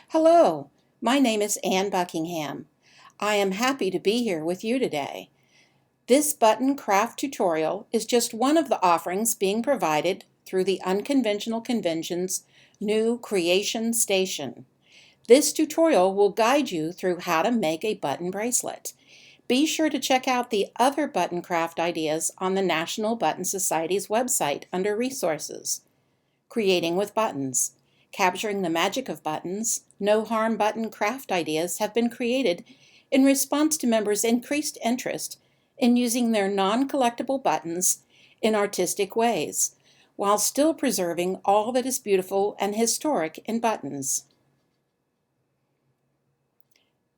Hello, my name is Ann Buckingham. I am happy to be here with you today. This button craft tutorial is just one of the offerings being provided through the Unconventional Convention's new Creation Station. This tutorial will guide you through how to make a button bracelet. Be sure to check out the other button craft ideas on the National Button Society's website under Resources. Creating with Buttons. Capturing the magic of buttons, no-harm button craft ideas have been created in response to members' increased interest in using their non-collectible buttons in artistic ways, while still preserving all that is beautiful and historic in buttons.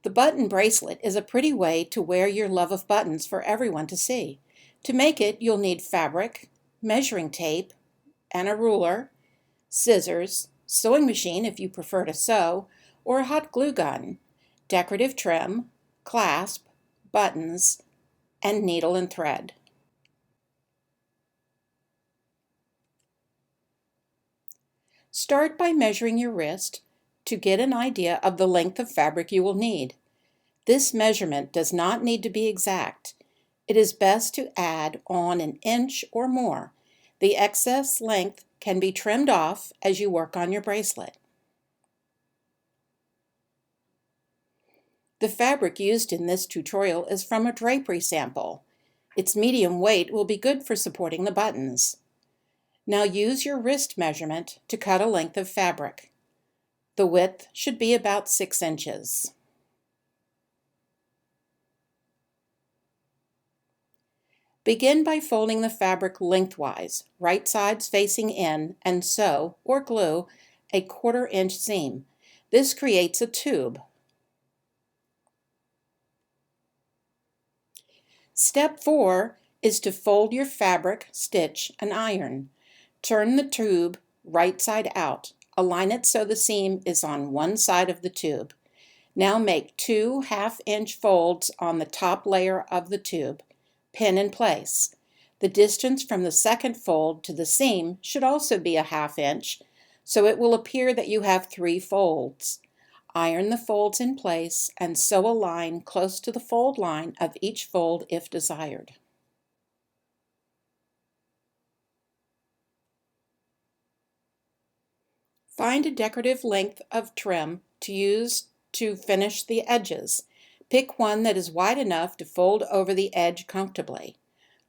The button bracelet is a pretty way to wear your love of buttons for everyone to see. To make it, you'll need fabric, measuring tape, and a ruler, scissors, sewing machine if you prefer to sew, or a hot glue gun, decorative trim, clasp, buttons, and needle and thread. Start by measuring your wrist to get an idea of the length of fabric you will need. This measurement does not need to be exact. It is best to add on an inch or more. The excess length can be trimmed off as you work on your bracelet. The fabric used in this tutorial is from a drapery sample. Its medium weight will be good for supporting the buttons. Now use your wrist measurement to cut a length of fabric. The width should be about 6 inches. Begin by folding the fabric lengthwise, right sides facing in, and sew, or glue, a 1/4 inch seam. This creates a tube. Step 4 is to fold your fabric, stitch, and iron. Turn the tube right side out. Align it so the seam is on one side of the tube. Now make 2 1/2-inch folds on the top layer of the tube. Pin in place. The distance from the second fold to the seam should also be a 1/2 inch, so it will appear that you have 3 folds. Iron the folds in place and sew a line close to the fold line of each fold if desired. Find a decorative length of trim to use to finish the edges. Pick one that is wide enough to fold over the edge comfortably.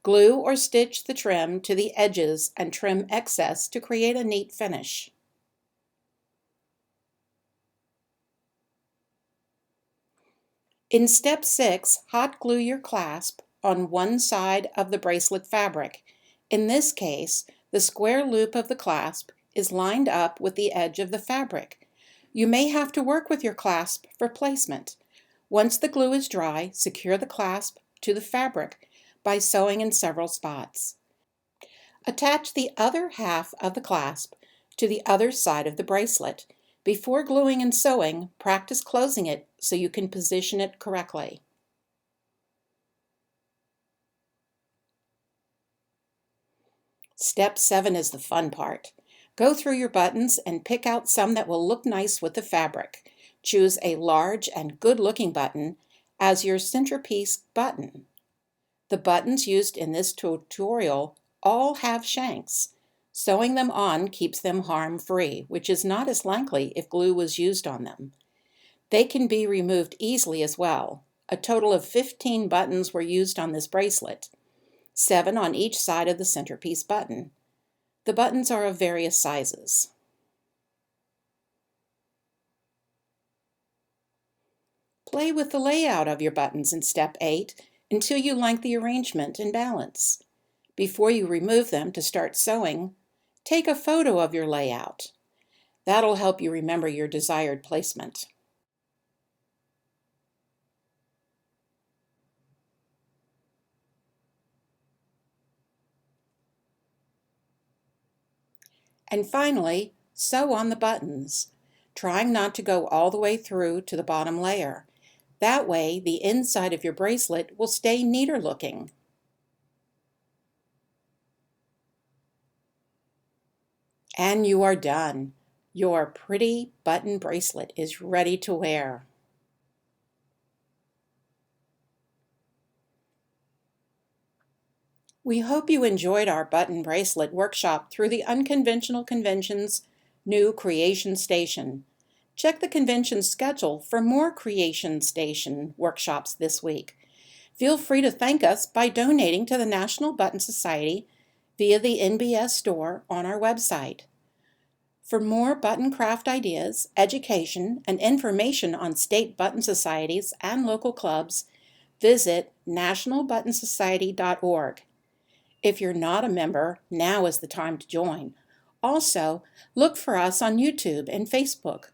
Glue or stitch the trim to the edges and trim excess to create a neat finish. In step 6, hot glue your clasp on one side of the bracelet fabric. In this case, the square loop of the clasp is lined up with the edge of the fabric. You may have to work with your clasp for placement. Once the glue is dry, secure the clasp to the fabric by sewing in several spots. Attach the other half of the clasp to the other side of the bracelet. Before gluing and sewing, practice closing it so you can position it correctly. Step 7 is the fun part. Go through your buttons and pick out some that will look nice with the fabric. Choose a large and good-looking button as your centerpiece button. The buttons used in this tutorial all have shanks. Sewing them on keeps them harm-free, which is not as likely if glue was used on them. They can be removed easily as well. A total of 15 buttons were used on this bracelet, 7 on each side of the centerpiece button. The buttons are of various sizes. Play with the layout of your buttons in step 8 until you like the arrangement and balance. Before you remove them to start sewing, take a photo of your layout. That'll help you remember your desired placement. And finally, sew on the buttons, trying not to go all the way through to the bottom layer. That way, the inside of your bracelet will stay neater looking. And you are done. Your pretty button bracelet is ready to wear. We hope you enjoyed our button bracelet workshop through the Unconventional Convention's new Creation Station. Check the convention schedule for more Creation Station workshops this week. Feel free to thank us by donating to the National Button Society via the NBS store on our website. For more button craft ideas, education, and information on state button societies and local clubs, visit nationalbuttonsociety.org. If you're not a member, now is the time to join. Also, look for us on YouTube and Facebook.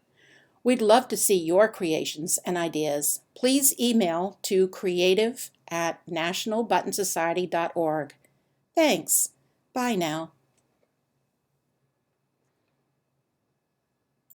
We'd love to see your creations and ideas. Please email to creative@nationalbuttonsociety.org. Thanks. Bye now.